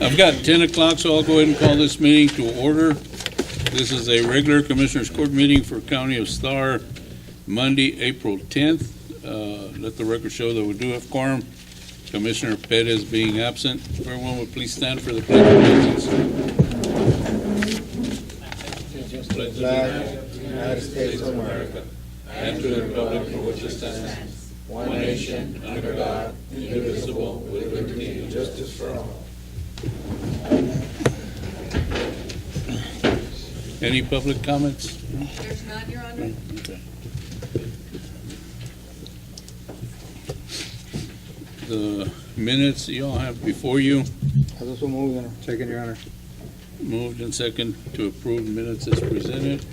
I've got 10 o'clock, so I'll go ahead and call this meeting to order. This is a regular Commissioners Court meeting for County of Starr, Monday, April 10th. Let the record show that we do have quorum. Commissioner Perez being absent. Everyone would please stand for the pledge of allegiance. Flag of the United States of America and to the republic for which it stands, one nation, under God, indivisible, with liberty and justice for all. Any public comments? There's none, Your Honor. Okay. The minutes you all have before you, Second, Your Honor. moved and second to approve minutes as presented.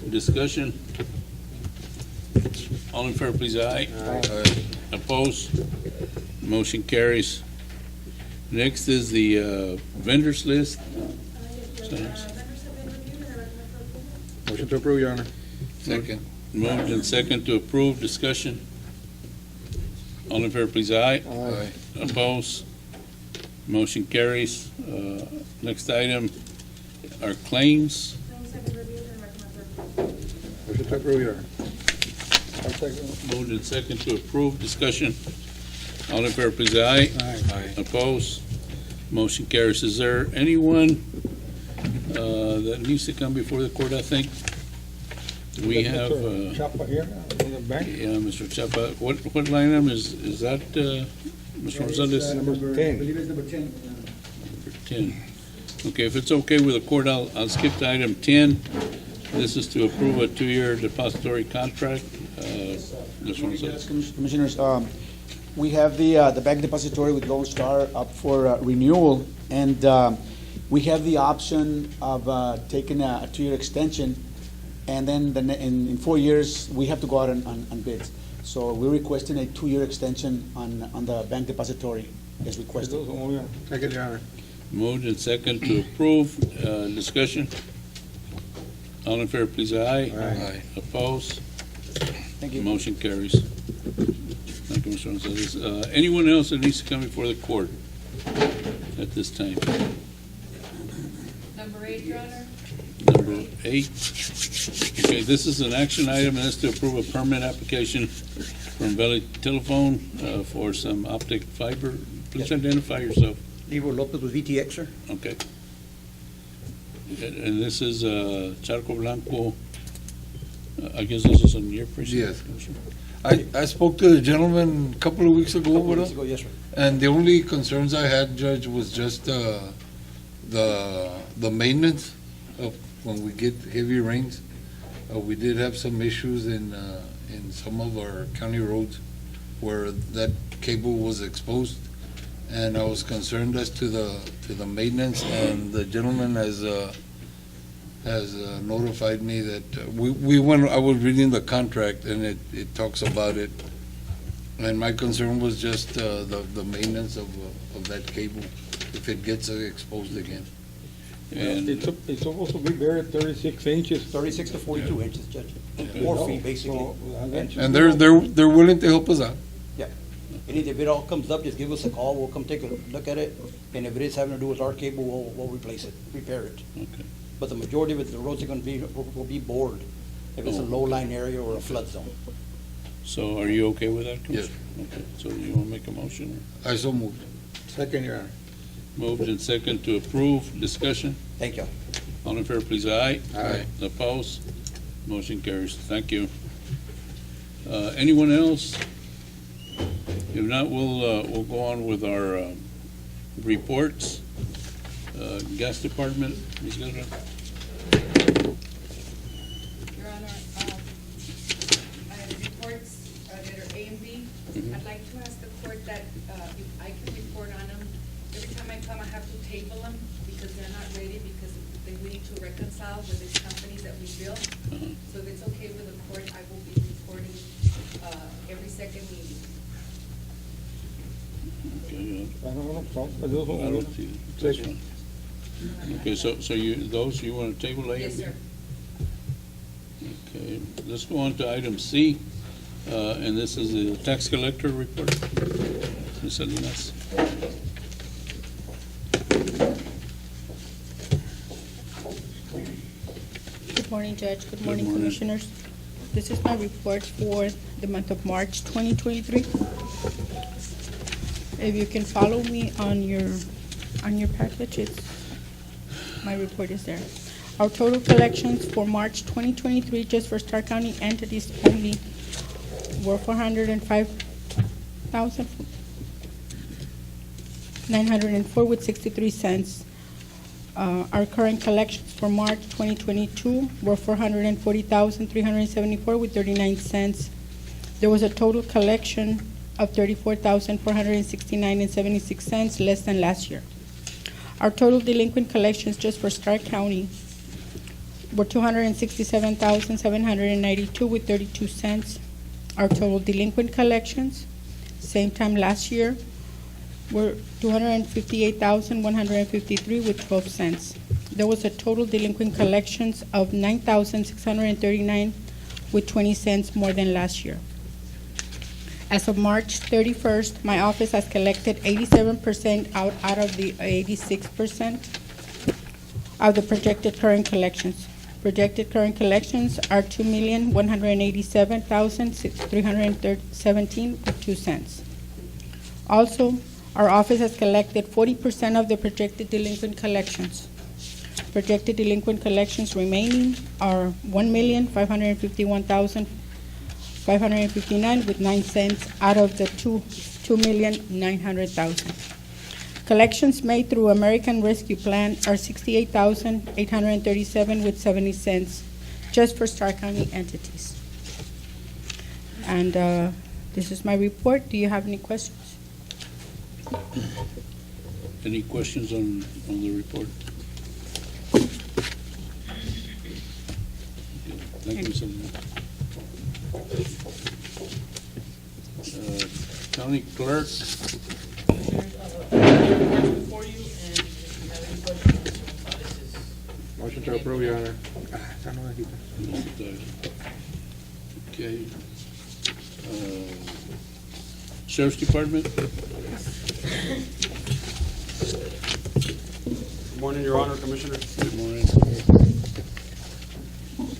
Discussion. All in favor, please, aye. Aye. Opposed? Motion carries. Next is the vendors list. Motion to approve, Your Honor. Second. Moved and second to approve. Discussion. All in favor, please, aye. Aye. Opposed? Motion carries. Next item are claims. Motion to approve, Your Honor. I'll second. Moved and second to approve. Discussion. All in favor, please, aye. Aye. Opposed? Motion carries. Is there anyone that needs to come before the court, I think? We have, Chapa here, in the bank. yeah, Mr. Chapa. What line item is that, Mr. Rosales? Number 10. Number 10. Okay, if it's okay with the court, I'll skip to item 10. This is to approve a 2-year depository contract. Mr. Rosales. Yes, Commissioners, we have the bank depository with Lone Star up for renewal, and we have the option of taking a 2-year extension, and then in 4 years, we have to go out on bids. So we're requesting a 2-year extension on the bank depository as requested. Second, Your Honor. Moved and second to approve. Discussion. All in favor, please, aye. Aye. Opposed? Thank you. Motion carries. Thank you, Mr. Gonzalez. Anyone else that needs to come before the court at this time? Number 8, Your Honor. Number 8. Okay, this is an action item, and that's to approve a permit application from Valley Telephone for some optic fiber. Please identify yourself. Libro Lopez with VTX, sir. Okay. And this is Charco Blanco. I guess this is on your precinct. Yes. I spoke to the gentleman a couple of weeks ago, Weeks ago, yes, sir. and the only concerns I had, Judge, was just the maintenance of when we get heavy rains. We did have some issues in some of our county roads where that cable was exposed, and I was concerned as to the maintenance, and the gentleman has notified me that we went. I was reading the contract, and it talks about it, and my concern was just the maintenance of that cable if it gets exposed again. And It's supposed to be there at 36 inches. 36 to 42 inches, Judge. Okay. 4 feet, basically. And they're willing to help us out. And if it all comes up, just give us a call, we'll come take a look at it, and if it is having to do with our cable, we'll replace it, repair it. Okay. But the majority of it, the roads are gonna be, will be bored, if it's a low-lying area or a flood zone. So are you okay with that, Commissioner? Okay, so you want to make a motion? I so moved. Second, Your Honor. Moved and second to approve. Discussion. Thank you. All in favor, please, aye. Aye. Opposed? Motion carries. Thank you. Anyone else? If not, we'll go on with our reports. Gas Department, Ms. Guerra. Your Honor, I have reports that are A and B. I'd like to ask the court that if I can report on them. Every time I come, I have to table them because they're not ready, because we need to reconcile with these companies that we bill. So if it's okay with the court, I will be reporting every second meeting. Okay, I don't know. I don't see it. That's fine. Okay, so you want to table A and Yes, B? sir. Okay, let's go on to item C, and this is the tax collector report. Ms. Salinas. Good morning, Judge. Good morning, morning. Commissioners. This is my report for the month of March 2023. If you can follow me on your package, my report is there. Our total collections for March 2023, just for Starr County entities only, were $405,904 with 63 cents. Our current collections for March 2022 were $440,374 with 39 cents. There was a total collection of $34,469 and 76 cents, less than last year. Our total delinquent collections just for Starr County were $267,792 with 32 cents. Our total delinquent collections, same time last year, were $258,153 with 12 cents. There was a total delinquent collections of $9,639 with 20 cents more than last year. As of March 31st, my office has collected 87% out of the 86% of the projected current collections. Projected current collections are $2,187,317 with 2 cents. Also, our office has collected 40% of the projected delinquent collections. Projected delinquent collections remaining are $1,551,559 with 9 cents out of the $2,900,000. Collections made through American Rescue Plan are $68,837 with 70 cents, just for Starr County entities. And this is my report. Do you have any questions? Any questions on the report? Thank you, Ms. County Clerk, Before you, and if you have any questions, this is. Motion to approve, Your Honor. okay. Sheriff's Department, Good morning, Your Honor, Commissioners. good morning.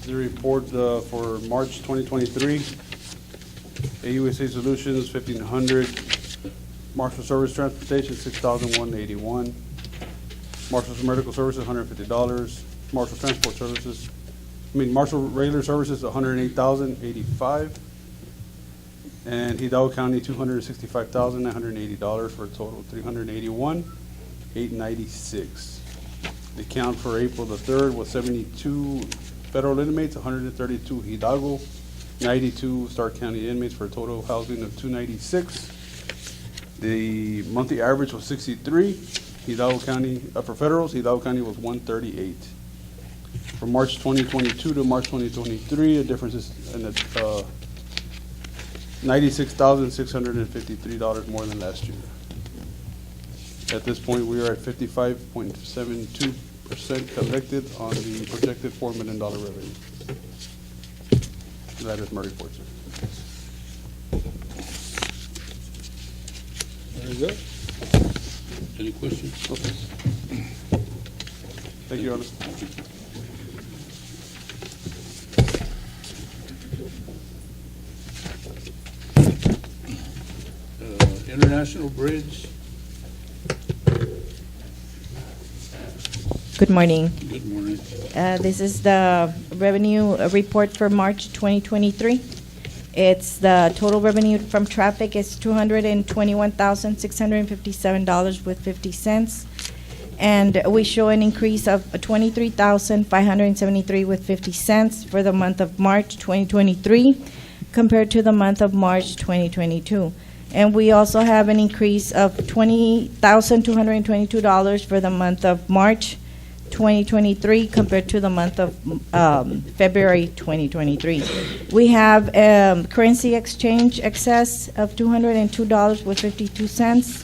The report for March 2023, AUSA Solutions, 1,500. Marshal Service Transportation, $6,181. Marshall's Medical Services, $150. Marshall Transport Services, Marshall Regular Services, $108,085. And Hidalgo County, $265,980 for a total of $381,896. The count for April the 3rd was 72 federal inmates, 132 Hidalgo, 92 Starr County inmates for a total housing of 296. The monthly average was 63. Hidalgo County, for federals, Hidalgo County was 138. From March 2022 to March 2023, the difference is $96,653 more than last year. At this point, we are at 55.72% collected on the projected $4 million revenue. That is my report, sir. Very good. Any questions? Okay. Thank you, Your Honor. International Bridge, Good morning. good morning. This is the revenue report for March 2023. It's the total revenue from traffic is $221,657 with 50 cents. And we show an increase of $23,573 with 50 cents for the month of March 2023 compared to the month of March 2022. And we also have an increase of $20,222 for the month of March 2023 compared to the month of February 2023. We have currency exchange excess of $202 with 52 cents.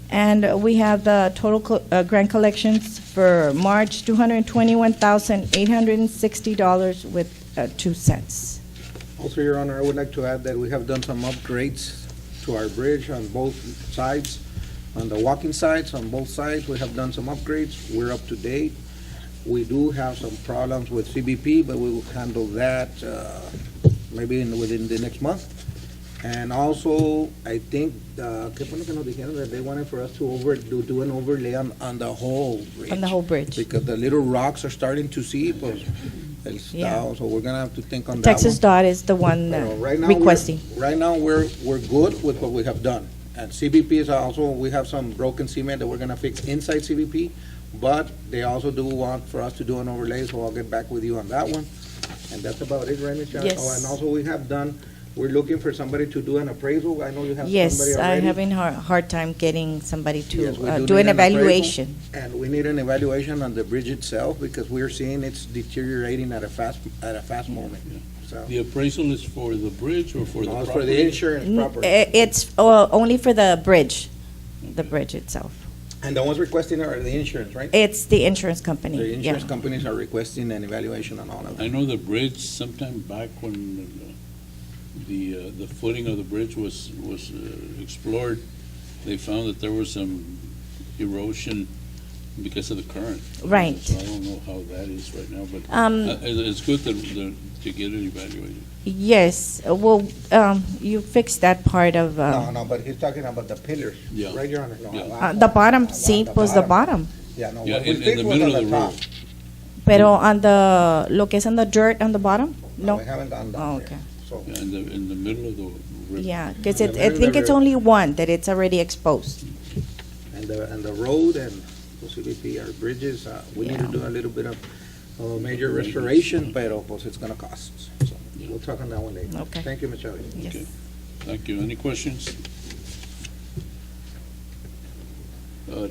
And we have the total grant collections for March, $221,860 with 2 cents. Also, Your Honor, I would like to add that we have done some upgrades to our bridge on both sides. On the walking sides, on both sides, we have done some upgrades. We're up to date. We do have some problems with CBP, but we will handle that maybe within the next month. And also, I think, ¿qué fue lo que nos dijeron? That they wanted for us to do an overlay on the whole bridge. On the whole bridge. Because the little rocks are starting to see, pues, el Yeah. estado, so we're gonna have to think on that one. Texas DOT is the one Pero right now, requesting. Right now, we're good with what we have done. And CBP is also, we have some broken cement that we're gonna fix inside CBP, but they also do want for us to do an overlay, so I'll get back with you on that one. And that's about it, right, Ms. Chavez? Yes. Oh, and also we have done, we're looking for somebody to do an appraisal. I know you have somebody Yes, I'm already. having hard time getting somebody Yes, to we do do need an an appraisal. evaluation. And we need an evaluation on the bridge itself, because we're seeing it's deteriorating at a fast moment, so. The appraisal is for the bridge or for the No, it's property? for the insurance property. It's only for the bridge itself. And the ones requesting are the insurance, right? It's the insurance company, The yeah. insurance companies are requesting an evaluation on all of I them. know the bridge, sometime back when the footing of the bridge was explored, they found that there was some erosion because of the current. Right. So I don't know how that is right now, but it's good to get it evaluated. Yes, well, you fixed that part of, No, but he's talking about the pillars, Yeah. right, Your Honor? No, Yeah. the bottom seat was the bottom. Yeah, no, Yeah, what we in the fixed was middle on of the the top. road. Pero on the, lo que es on the dirt on the bottom? No, No? we haven't gone Oh, down okay. there, so. Yeah, in the middle of the river. Yeah, because In the I middle think of it's the- only one that it's already exposed. And the road and CBP, our bridges, we need to Yeah. do a little bit of major restoration, pero pues it's gonna cost. So we'll talk on that one later. Okay. Thank you, Ms. Chavez. Yes. Okay. Thank you. Any questions?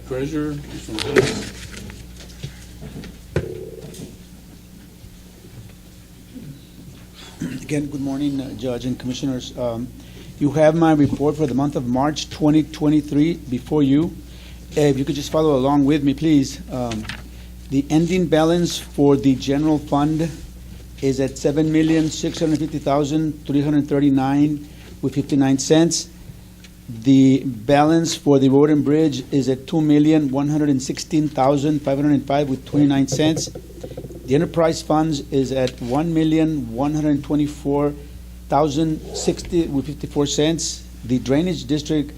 Treasurer, Ms. Gonzalez? Again, good morning, Judge and Commissioners. You have my report for the month of March 2023 before you. If you could just follow along with me, please. The ending balance for the general fund is at $7,650,339.59. The balance for the road and bridge is at $2,116,505.29. The enterprise funds is at $1,124,060.54. The drainage district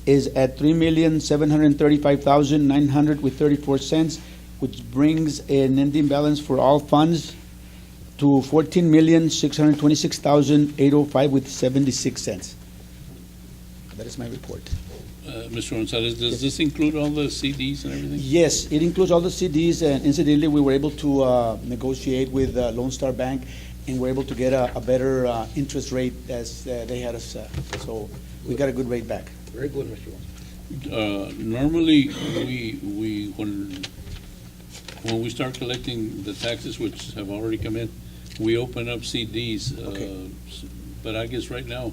is at $3,735,900.34, which brings an ending balance for all funds to $14,626,805.76. That is my report. Mr. Gonzalez, does this include all the CDs and everything? Yes, it includes all the CDs, and incidentally, we were able to negotiate with Lone Star Bank, and we're able to get a better interest rate as they had us, so we got a good rate back. Very good, Mr. Wong. Normally, when we start collecting the taxes, which have already come in, we open up CDs. Okay. But I guess right now,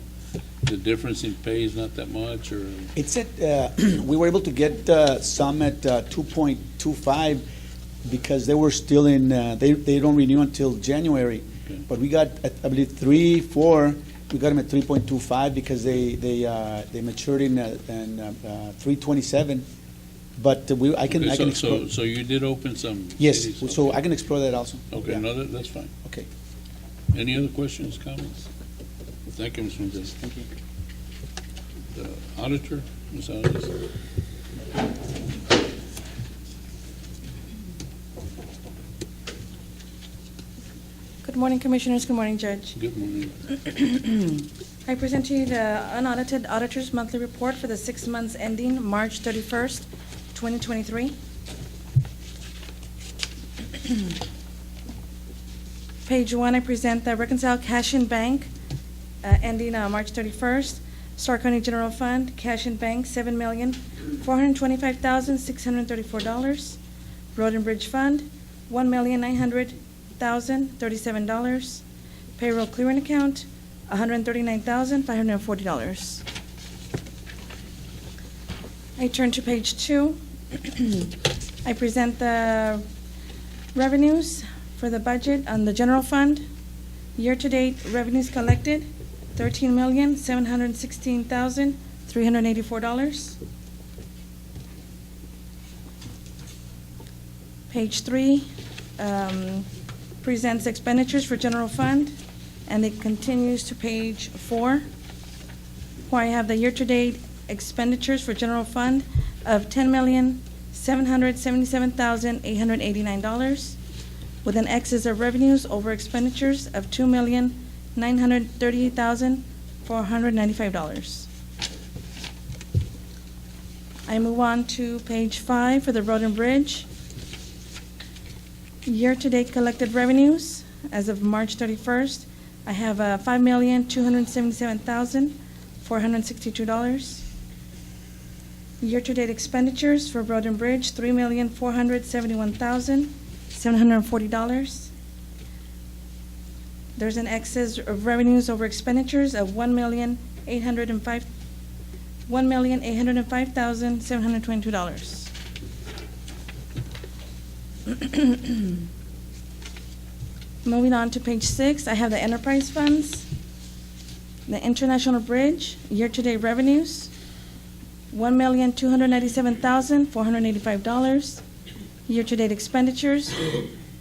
the difference in pay is not that much, or? It's at, we were able to get some at 2.25 because they were still in, they don't renew until January. Okay. But we got, I believe, 3, 4, we got them at 3.25 because they matured in 3/27. But I can Okay, explore. So you did open some Yes, CDs? so I can explore that also. Okay, Yeah. no, that's fine. Okay. Any other questions, comments? Thank you, Ms. Mendez. Thank you. The auditor, Ms. Alves. Good morning, Commissioners. Good morning, Judge. Good morning. I present to you the unaudited auditor's monthly report for the 6 months ending March 31st, 2023. Page 1, I present the reconciled cash in bank ending March 31st. Starr County General Fund, cash in bank, $7,425,634. Road and Bridge Fund, $1,900,037. Payroll clearing account, $139,540. I turn to page 2. I present the revenues for the budget on the general fund. Year-to-date revenues collected, $13,716,384. Page 3, presents expenditures for general fund, and it continues to page 4, where I have the year-to-date expenditures for general fund of $10,777,889, with an excess of revenues over expenditures of $2,938,495. I move on to page 5 for the road and bridge. Year-to-date collected revenues, as of March 31st, I have $5,277,462. Year-to-date expenditures for road and bridge, $3,471,740. There's an excess of revenues over expenditures of $1,805,722. Moving on to page 6, I have the enterprise funds. The international bridge, year-to-date revenues, $1,297,485. Year-to-date expenditures,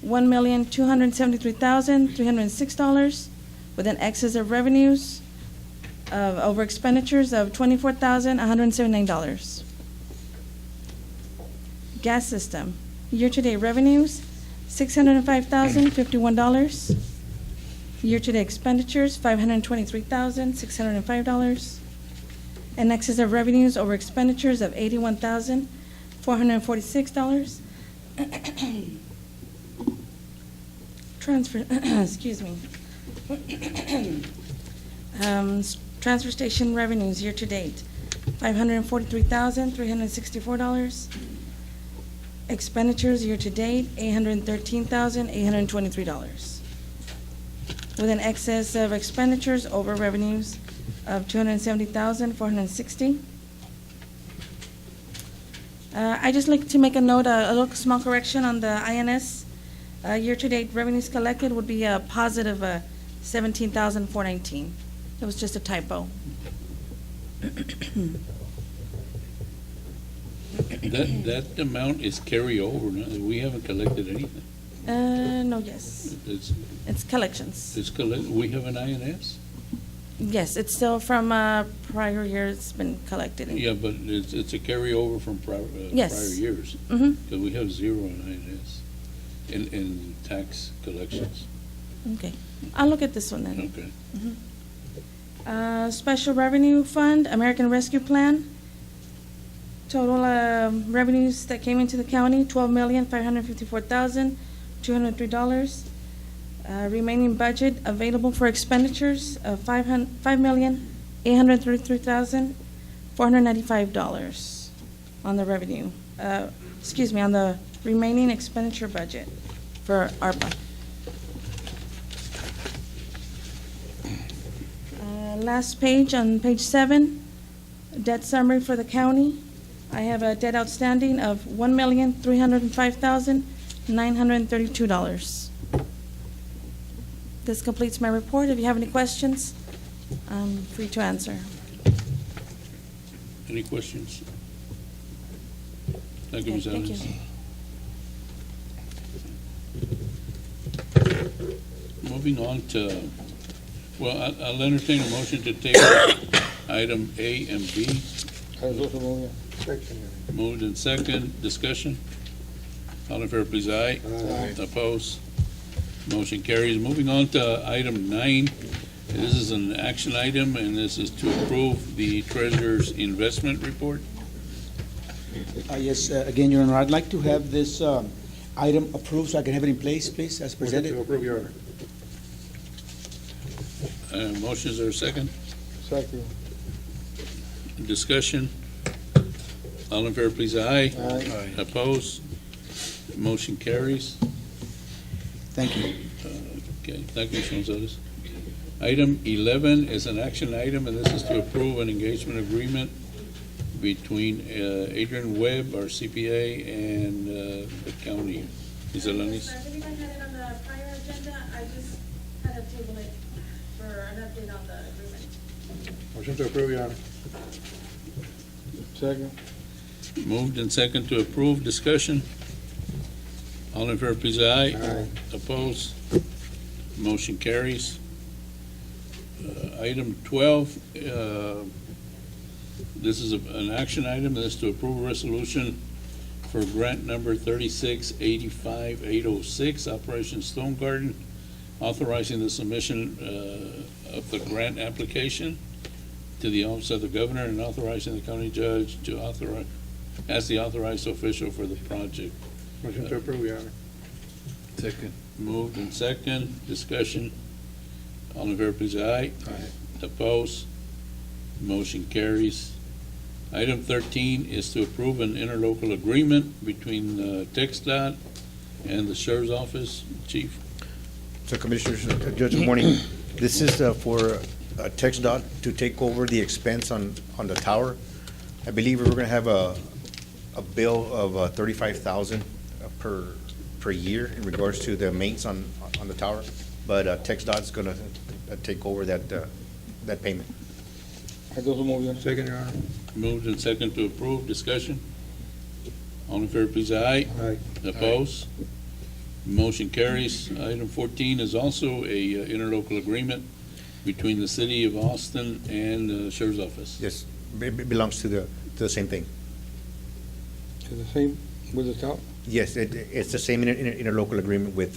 $1,273,306, with an excess of revenues over expenditures of $24,179. Gas system, year-to-date revenues, $605,051. Year-to-date expenditures, $523,605. An excess of revenues over expenditures of $81,446. Transfer, excuse me. Transfer station revenues year-to-date, $543,364. Expenditures year-to-date, $813,823, with an excess of expenditures over revenues of $270,460. I just like to make a note, a little small correction on the INS. Year-to-date revenues collected would be a positive 17,419. It was just a typo. That amount is carryover, no? We haven't collected anything. No, yes. It's It's collections. we have an INS? Yes, it's still from prior years, it's been collected. Yeah, but it's a carryover from prior Yes. years. Mm-hmm, Because we have zero in INS in tax collections. okay. I'll look at this one then. Okay. Special Revenue Fund, American Rescue Plan. Total revenues that came into the county, $12,554,203. Remaining budget available for expenditures of $5,833,495 on the revenue. On the remaining expenditure budget for ARPA. Last page, on page 7, debt summary for the county. I have a debt outstanding of $1,305,932. This completes my report. If you have any questions, I'm free to answer. Any questions? Thank you, Ms. Okay, thank Adams. Moving on to, well, I'll entertain a motion to table item A and B. Moved in second, discussion. All in favor, please, aye. Aye. Opposed? Motion carries. Moving on to item 9. This is an action item, and this is to approve the treasurer's investment report. Yes, again, Your Honor, I'd like to have this item approved so I can have it in place, please, as presented. approve, Your Honor. Motions are second. Second. Discussion. All in favor, please, aye. Aye. Opposed? Motion carries. Thank you. Okay, thank you, Mr. Gonzalez. Item 11 is an action item, and this is to approve an engagement agreement between Adrian Webb, our CPA, and the county. Ms. Alanis? I believe I had it on the prior agenda. I just had to table it for an update on the agreement. Motion to approve, Your Honor. Second. Moved and second to approve. Discussion. All in favor, please say aye. Aye. Opposed? Motion carries. Item 12, this is an action item. This is to approve a resolution for grant number 3685806, Operation Stone Garden, authorizing the submission of the grant application to the Office of the Governor and authorizing the county judge to authorize, as the authorized official for the project. Motion to approve, Your Honor. Second. Moved and second, discussion. All in favor, please say aye. Aye. Opposed? Motion carries. Item 13 is to approve an interlocal agreement between TxDOT and the Sheriff's Office. Chief? So Commissioners, Judge, good morning. This is for TxDOT to take over the expense on the tower. I believe we're going to have a bill of $35,000 per year in regards to the maintenance on the tower, but TxDOT's going to take over that payment. I go to move, Your Honor. Second, Your Honor. Moved and second to approve. Discussion? All in favor, please say aye. Aye. Opposed? Motion carries. Item 14 is also a interlocal agreement between the City of Austin and the Sheriff's Office. Yes, it belongs to the same thing. To the same with the top? Yes, it's the same interlocal agreement with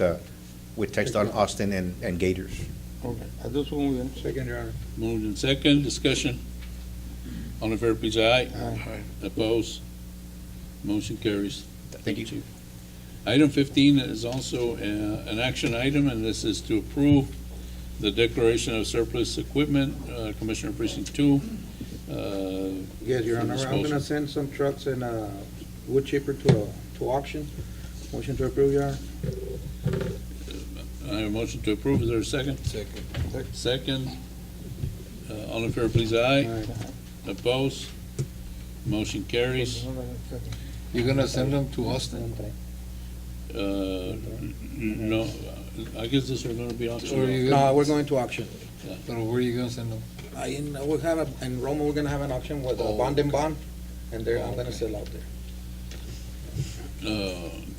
TxDOT Austin and Gators. Okay. I do so move, Your Honor. Second, Your Honor. Moved and second. Discussion? All in favor, please say aye. Aye. Opposed? Motion carries. Thank you. Chief. Item 15 is also an action item, and this is to approve the declaration of surplus equipment, Commissioner Precinct 2. Yes, Your for Honor. I'm disposal. gonna send some trucks and wood chipper to auction. Motion to approve, Your Honor. I have a motion to approve. Is there a second? Second. Second. All in favor, please say aye. Aye. Opposed? Motion carries. You're gonna send them to Austin? No, I guess this are gonna be Or auctioned. you No, gonna, we're going to auction. but where are you gonna send them? We'll have in Roma, we're gonna have an auction with Oh. bond and bond, and there, I'm gonna sell out there.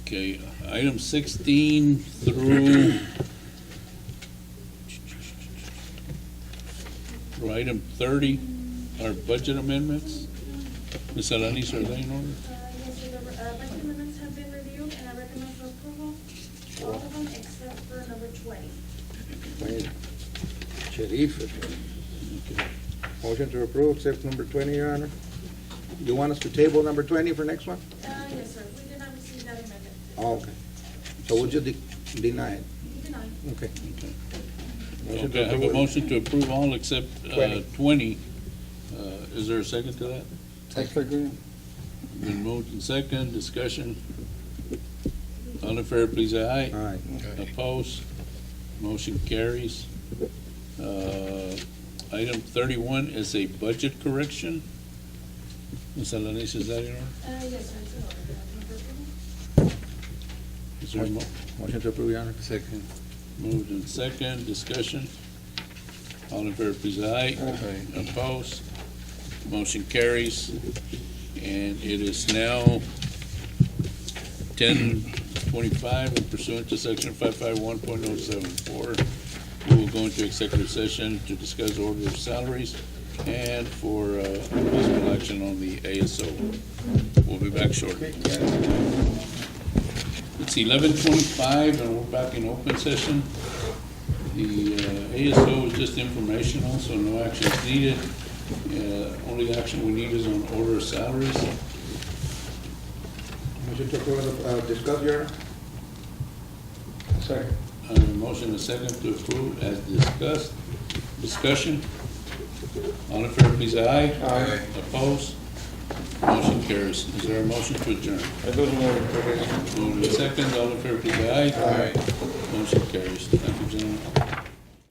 Okay, item 16 through item 30 are budget amendments. Ms. Alanis, are they in order? Yes, sir, the budget amendments have been reviewed, and I recommend for approval, all of them except for number 20. Sheriff. Motion to approve, except number 20, Your Honor. You want us to table number 20 for next one? Yes, sir, we did not receive that amendment. Oh, okay. So we'll just deny it. Denied. Okay. Okay, I have a motion to approve all except 20. Is there a second to that? Second. Been moved and second, discussion. All in favor, please say aye. Aye. Opposed? Motion carries. Item 31 is a budget correction. Ms. Alanis, is that in order? Yes, sir, it's in order. Number approval. Is there a Motion to approve, Your Honor. Second. moved and second, discussion? All in favor, please say aye. Aye. Opposed? Motion carries. And it is now 10:25, and pursuant to section 551.074, we will go into executive session to discuss order of salaries and for possible action on the ASO. We'll be back shortly. It's 11:25, and we're back in open session. The ASO is just informational, so no action is needed. Only action we need is on order of salaries. Motion to approve, discuss, Your Honor. Second. I have a motion and a second to approve as discussed. Discussion? All in favor, please say aye. Aye. Opposed? Motion carries. Is there a motion to adjourn? Moved and second, all in favor, please say aye. Aye. Motion carries. Thank you, gentlemen.